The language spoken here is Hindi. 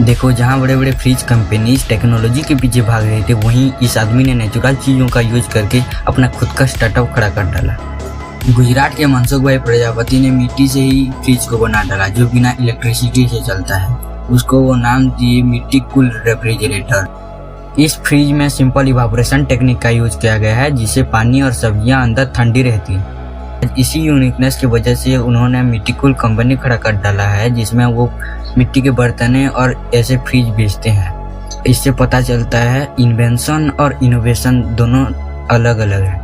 देखो, जहाँ बड़े बड़े फ्रिज कंपनीज टेक्नोलॉजी के पीछे भाग रहे थे, वहीं इस आदमी ने नेचुरल चीज़ों का यूज करके अपना खुद का स्टार्टअप खड़ा कर डाला। गुजरात के मनसुख भाई प्रजापति ने मिट्टी से ही फ्रिज को बना डाला, जो बिना इलेक्ट्रिसिटी से चलता है। उसको वो नाम दिए मिट्टी कूल रेफ्रिजरेटर। इस फ्रिज में सिंपल इवापोरेशन टेक्निक का यूज किया गया है, जिससे पानी और सब्जियां अंदर ठंडी रहती हैं। इसी यूनिकनेस की वजह से उन्होंने मिट्टी कूल कंपनी खड़ा कर डाला है, जिसमें वो मिट्टी के बर्तनें और ऐसे फ्रिज बेचते हैं। इससे पता चलता है इन्वेंशन और इनोवेशन दोनों अलग अलग है।